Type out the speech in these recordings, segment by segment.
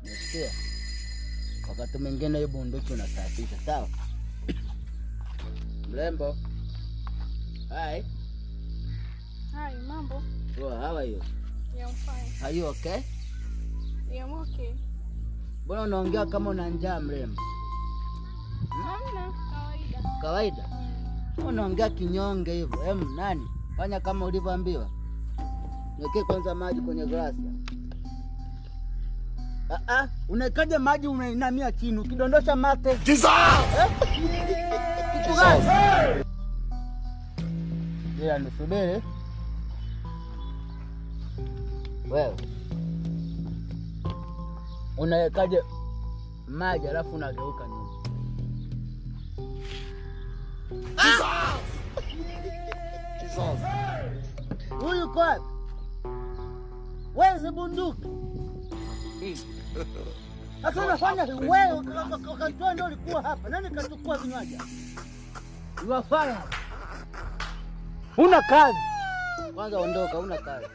Nasikia. Wakati mwingine hiyo bunduki unasafisha, sawa? Mrembo. Hi. Hi, mambo. Oh, how are you? Yeah, I'm fine. Are you okay? Yeah, I'm okay. Mbona unaongea kama una njaa mrembo? Hamna, kawaida. Kawaida? Unaongea kinyonge hivyo. Nani? Fanya kama ulivyoambiwa. Niweke kwanza maji kwenye glasi. Unaikaje maji unainamia chini ukidondosha mate? Kitu gani? Ndio nisubiri. Wewe. Unaikaje maji alafu unageuka nyuma? Huyu kwa? Wewe bunduki. Sasa unafanya wewe wakati ndio ulikuwa hapa. Nani kachukua vinywaji? Unafanya. Una kazi. Kwanza ondoka, una kazi.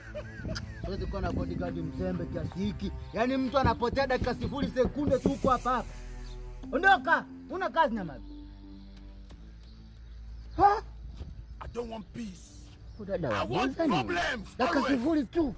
Siwezi kuwa na bodyguard mzembe kiasi hiki. Yaani mtu anapotea dakika 0 sekunde tu huko hapa. Ondoka, una kazi na maji. I don't want peace. I want problems. Dakika 0 tu.